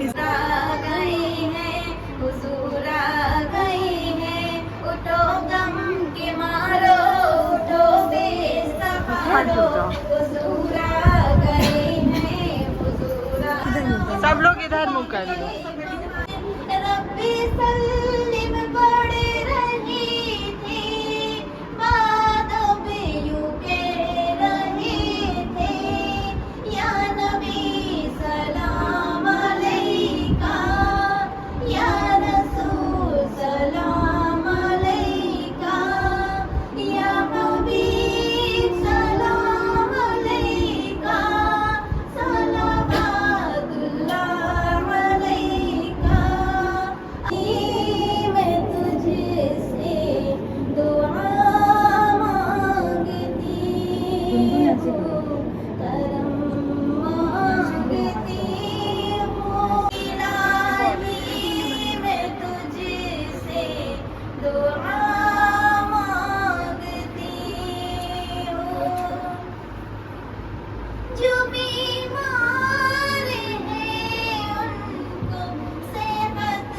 गई है हुजूर आ गई है, उठो गम के मारो, उठो बेसहारो, हुजूर आ गए हैं, हुजूर आ गए। सब लोग इधर मुँह कर लो। रब्बी सल्लिम पड़े रही थी, बादों में यूं कह रहे थे, या नबी सलाम अलैका, या रसूल सलाम अलैका, या हबीब सलाम अलैका, सलावतुल्लाह अलैका। मैं तुझसे दुआ मांगती हूँ, करम मांगती हूँ, इलाही मैं तुझसे दुआ मांगती हूँ। जो बीमार हैं उनको सेहत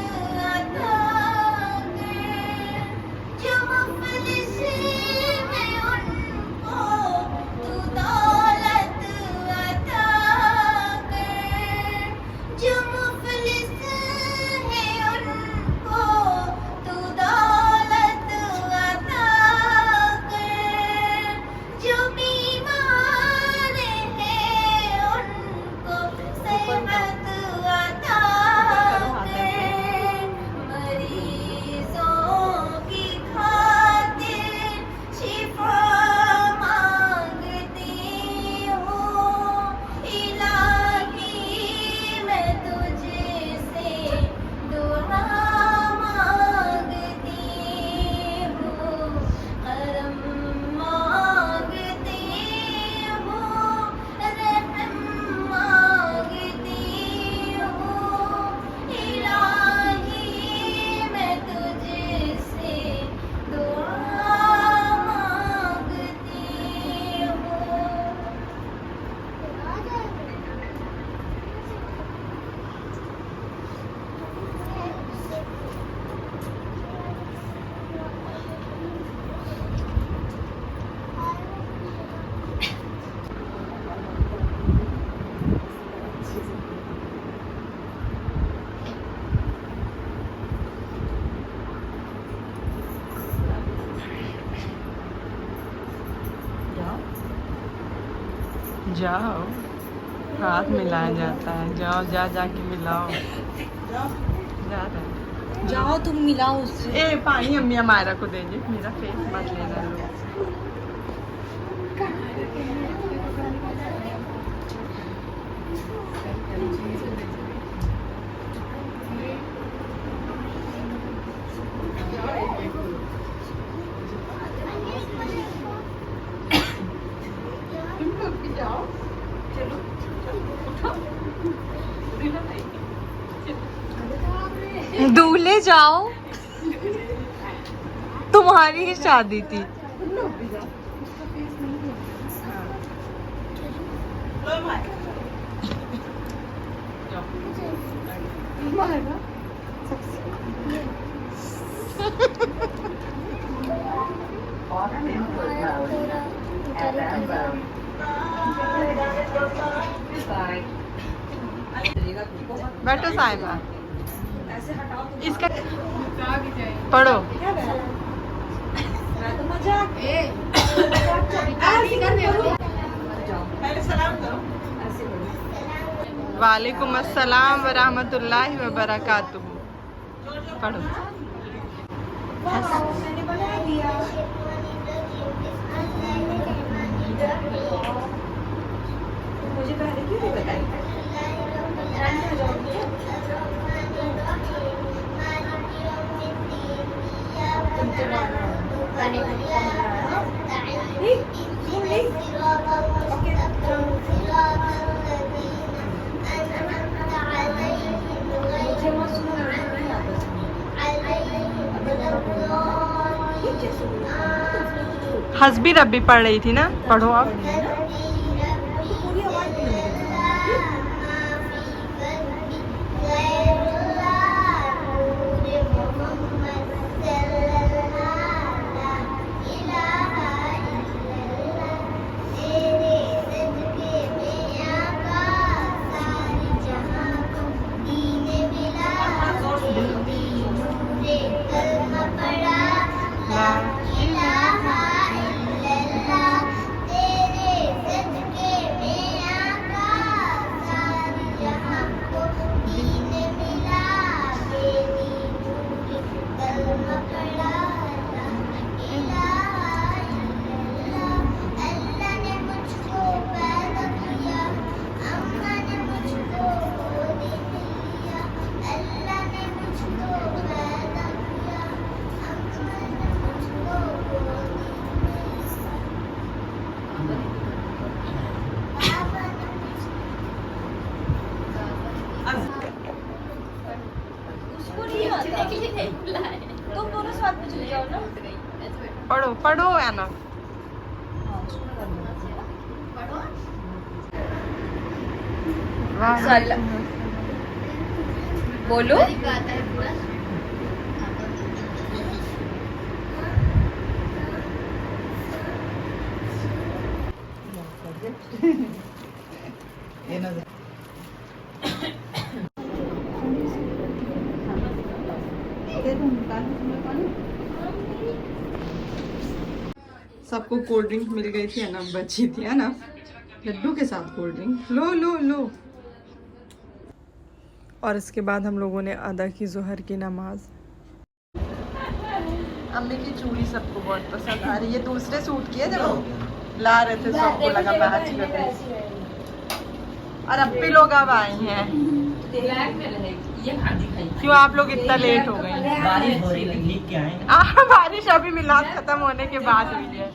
अता कर, जो मुफलिस हैं उनको तू दौलत अता कर, जो मुफलिस हैं उनको तू दौलत अता कर, जो बीमार हैं उनको सेहत अता कर, मरीजों की खातिर शिफा मांगती हूँ, इलाही मैं तुझसे दुआ मांगती हूँ, करम मांगती हूँ, रहम मांगती हूँ, इलाही मैं तुझसे दुआ मांगती हूँ। जाओ, हाथ मिलाया जाता है। जाओ, जा जाके मिलाओ। जा रहे जाओ तुम मिलाओ उससे। ए पानी अम्मी हमारा को दे दे, मेरा फेस मत लेना लो। दूल्हे जाओ, तुम्हारी ही शादी थी। बैठो साहिबा, इसका पढ़ो। वालेकुम अस्सलाम व रहमतुल्लाहि व बरकातुहू। पढ़ो। मुझे पहले क्यों नहीं बताई? हस्बी रब्बी पढ़ रही थी ना, पढ़ो आप। उसको नहीं आता। तुम दोनों साथ में चले जाओ ना। पढ़ो पढ़ो है ना। हाँ, उसको करना है। वाह बोलो। सबको कोल्ड ड्रिंक मिल गई थी, है ना, बची थी, है ना, लड्डू के साथ कोल्ड ड्रिंक। लो लो लो। और इसके बाद हम लोगों ने अदा की जोहर की नमाज। अम्मी की चूड़ी सबको बहुत पसंद आ रही है। दूसरे सूट की है, जब हम ला रहे थे सबको लगा मैच कर रहे थे। और अब भी लोग अब आए हैं। क्यों आप लोग इतना लेट हो गए? बारिश हो रही थी, क्या है? बारिश अभी मिलाद खत्म होने के बाद हुई है।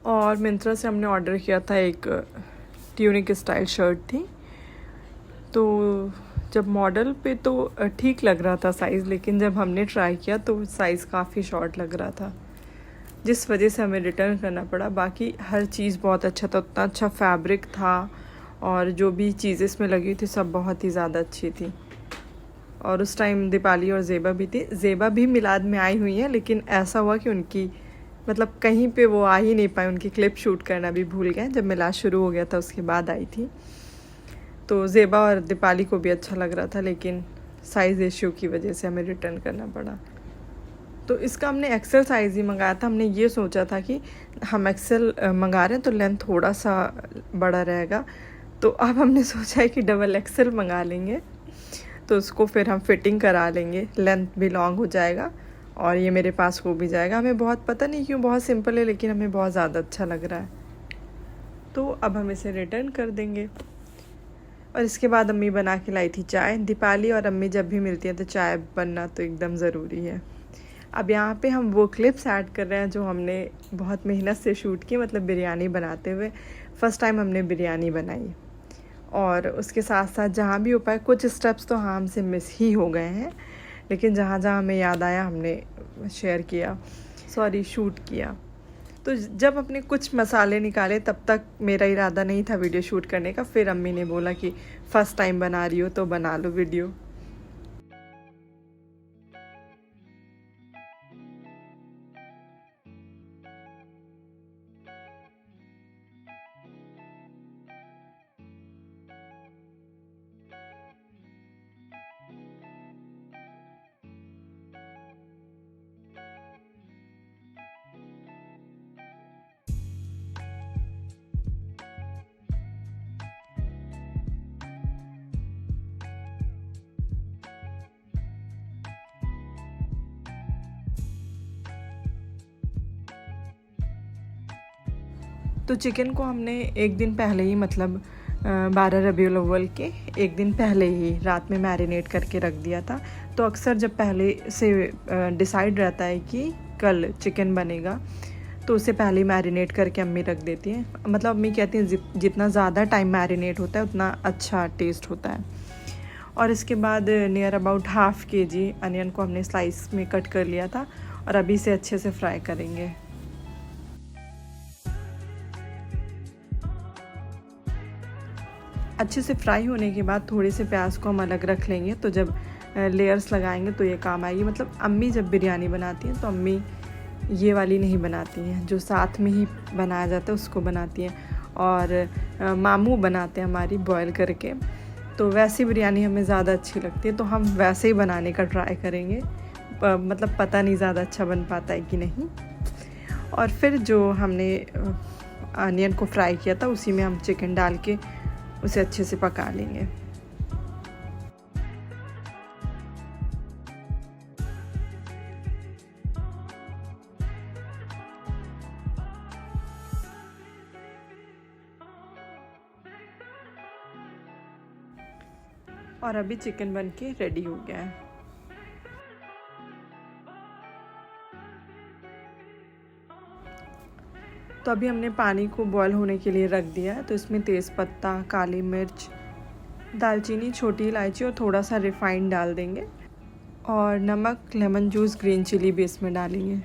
और मिंत्रा से हमने ऑर्डर किया था, एक ट्यूनिक स्टाइल शर्ट थी। तो जब मॉडल पे तो ठीक लग रहा था साइज़, लेकिन जब हमने ट्राई किया तो साइज़ काफ़ी शॉर्ट लग रहा था, जिस वजह से हमें रिटर्न करना पड़ा। बाकी हर चीज़ बहुत अच्छा था, उतना अच्छा फैब्रिक था, और जो भी चीज़ें इसमें लगी थी सब बहुत ही ज़्यादा अच्छी थी। और उस टाइम दीपाली और ज़ेबा भी थी। ज़ेबा भी मिलाद में आई हुई है, लेकिन ऐसा हुआ कि उनकी मतलब कहीं पे वो आ ही नहीं पाए, उनकी क्लिप शूट करना भी भूल गए। जब मिलाद शुरू हो गया था उसके बाद आई थी। तो ज़ेबा और दीपाली को भी अच्छा लग रहा था, लेकिन साइज़ इश्यू की वजह से हमें रिटर्न करना पड़ा। तो इसका हमने एक्सेल साइज़ ही मंगाया था। हमने ये सोचा था कि हम एक्सेल मंगा रहे हैं तो लेंथ थोड़ा सा बड़ा रहेगा, तो अब हमने सोचा है कि डबल एक्सेल मंगा लेंगे, तो उसको फिर हम फिटिंग करा लेंगे, लेंथ भी लॉन्ग हो जाएगा और ये मेरे पास हो भी जाएगा। हमें बहुत, पता नहीं क्यों, बहुत सिंपल है लेकिन हमें बहुत ज़्यादा अच्छा लग रहा है। तो अब हम इसे रिटर्न कर देंगे। और इसके बाद अम्मी बना के लाई थी चाय। दीपाली और अम्मी जब भी मिलती हैं तो चाय बनना तो एकदम ज़रूरी है। अब यहाँ पे हम वो क्लिप्स ऐड कर रहे हैं जो हमने बहुत मेहनत से शूट की, मतलब बिरयानी बनाते हुए। फ़र्स्ट टाइम हमने बिरयानी बनाई, और उसके साथ साथ जहाँ भी हो पाए, कुछ स्टेप्स तो हाँ हमसे मिस ही हो गए हैं, लेकिन जहाँ जहाँ हमें याद आया हमने शेयर किया, शूट किया। तो जब अपने कुछ मसाले निकाले तब तक मेरा इरादा नहीं था वीडियो शूट करने का। फिर अम्मी ने बोला कि फ़र्स्ट टाइम बना रही हो तो बना लो वीडियो। तो चिकन को हमने एक दिन पहले ही, मतलब 12 रबीउल अव्वल के एक दिन पहले ही रात में मैरिनेट करके रख दिया था। तो अक्सर जब पहले से डिसाइड रहता है कि कल चिकन बनेगा, तो उसे पहले ही मैरिनेट करके अम्मी रख देती हैं। मतलब अम्मी कहती हैं जितना ज़्यादा टाइम मैरिनेट होता है उतना अच्छा टेस्ट होता है। और इसके बाद नियर अबाउट ½ kg अनियन को हमने स्लाइस में कट कर लिया था, और अभी इसे अच्छे से फ्राई करेंगे। अच्छे से फ्राई होने के बाद थोड़े से प्याज को हम अलग रख लेंगे, तो जब लेयर्स लगाएंगे तो ये काम आएगी। मतलब अम्मी जब बिरयानी बनाती हैं तो अम्मी ये वाली नहीं बनाती हैं, जो साथ में ही बनाया जाता है उसको बनाती हैं। और मामू बनाते हैं हमारी बॉयल करके, तो वैसी बिरयानी हमें ज़्यादा अच्छी लगती है, तो हम वैसे ही बनाने का ट्राई करेंगे। मतलब पता नहीं ज़्यादा अच्छा बन पाता है कि नहीं। और फिर जो हमने अनियन को फ्राई किया था उसी में हम चिकन डाल के उसे अच्छे से पका लेंगे। और अभी चिकन बन के रेडी हो गया है। तो अभी हमने पानी को बॉयल होने के लिए रख दिया है। तो इसमें तेज़पत्ता, काली मिर्च, दालचीनी, छोटी इलायची और थोड़ा सा रिफाइंड डाल देंगे और नमक, लेमन जूस, ग्रीन चिली भी इसमें डालेंगे।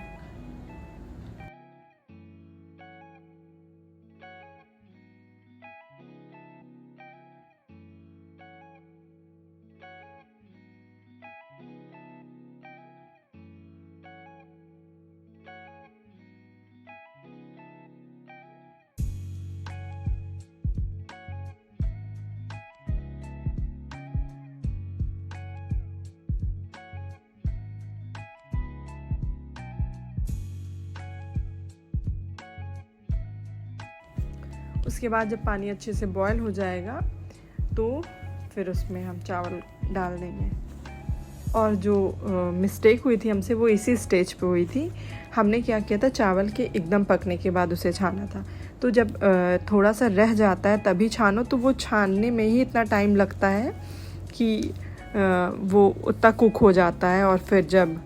उसके बाद जब पानी अच्छे से बॉयल हो जाएगा तो फिर उसमें हम चावल डाल देंगे। और जो मिस्टेक हुई थी हमसे वो इसी स्टेज पे हुई थी। हमने क्या किया था, चावल के एकदम पकने के बाद उसे छाना था। तो जब थोड़ा सा रह जाता है तभी छानो, तो वो छानने में ही इतना टाइम लगता है कि वो उतना कुक हो जाता है और फिर जब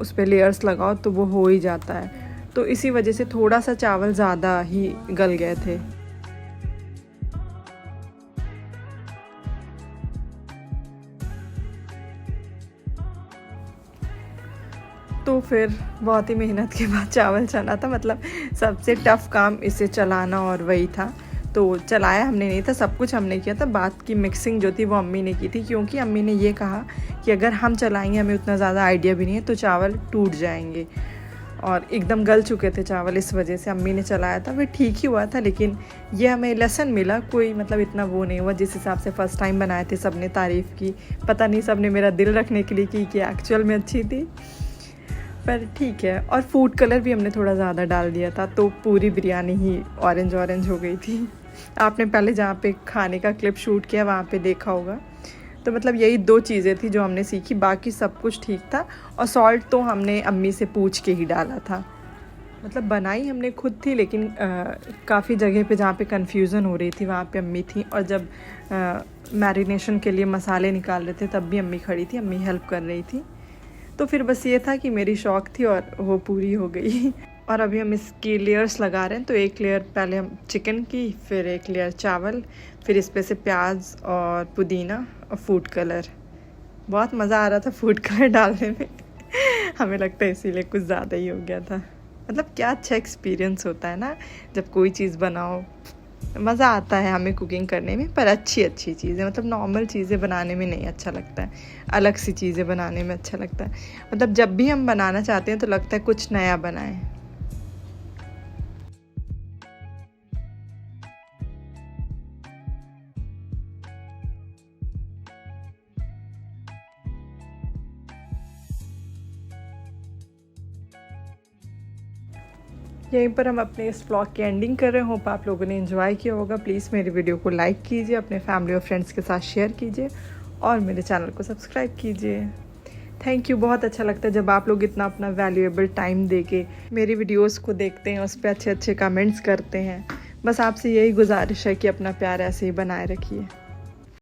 उस पर लेयर्स लगाओ तो वो हो ही जाता है। तो इसी वजह से थोड़ा सा चावल ज़्यादा ही गल गए थे। तो फिर बहुत ही मेहनत के बाद चावल चला था। मतलब सबसे टफ़ काम इसे चलाना और वही था। तो चलाया हमने नहीं था, सब कुछ हमने किया था। बात की मिक्सिंग जो थी वो अम्मी ने की थी, क्योंकि अम्मी ने ये कहा कि अगर हम चलाएंगे, हमें उतना ज़्यादा आइडिया भी नहीं है, तो चावल टूट जाएंगे। और एकदम गल चुके थे चावल, इस वजह से अम्मी ने चलाया था। फिर ठीक ही हुआ था, लेकिन ये हमें लेसन मिला। कोई मतलब इतना वो नहीं हुआ। जिस हिसाब से फ़र्स्ट टाइम बनाए थे सब ने तारीफ़ की, पता नहीं सब ने मेरा दिल रखने के लिए की कि एक्चुअल में अच्छी थी, पर ठीक है। और फूड कलर भी हमने थोड़ा ज़्यादा डाल दिया था, तो पूरी बिरयानी ही ऑरेंज ऑरेंज हो गई थी। आपने पहले जहाँ पे खाने का क्लिप शूट किया वहाँ पे देखा होगा। तो मतलब यही 2 चीज़ें थी जो हमने सीखी, बाकी सब कुछ ठीक था। और सॉल्ट तो हमने अम्मी से पूछ के ही डाला था। मतलब बनाई हमने खुद थी, लेकिन काफ़ी जगह पे जहाँ पे कन्फ्यूज़न हो रही थी वहाँ पे अम्मी थी। और जब मैरिनेशन के लिए मसाले निकाल रहे थे तब भी अम्मी खड़ी थी, अम्मी हेल्प कर रही थी। तो फिर बस ये था कि मेरी शौक़ थी और वो पूरी हो गई। और अभी हम इसकी लेयर्स लगा रहे हैं। तो एक लेयर पहले हम चिकन की, फिर एक लेयर चावल, फिर इस पे से प्याज और पुदीना और फूड कलर। बहुत मज़ा आ रहा था फूड कलर डालने में। हमें लगता है इसीलिए कुछ ज़्यादा ही हो गया था। मतलब क्या अच्छा एक्सपीरियंस होता है ना, जब कोई चीज़ बनाओ। मज़ा आता है हमें कुकिंग करने में, पर अच्छी चीज़ें, मतलब नॉर्मल चीज़ें बनाने में नहीं अच्छा लगता है, अलग सी चीज़ें बनाने में अच्छा लगता है। मतलब जब भी हम बनाना चाहते हैं तो लगता है कुछ नया बनाएं। यहीं पर हम अपने इस व्लॉग की एंडिंग कर रहे हैं। होप आप लोगों ने एंजॉय किया होगा। प्लीज़ मेरी वीडियो को लाइक कीजिए, अपने फैमिली और फ्रेंड्स के साथ शेयर कीजिए और मेरे चैनल को सब्सक्राइब कीजिए। Thank you. बहुत अच्छा लगता है जब आप लोग इतना अपना वैल्यूएबल टाइम दे के मेरी वीडियोज़ को देखते हैं, उस पर अच्छे अच्छे कमेंट्स करते हैं। बस आपसे यही गुजारिश है कि अपना प्यार ऐसे ही बनाए रखिए।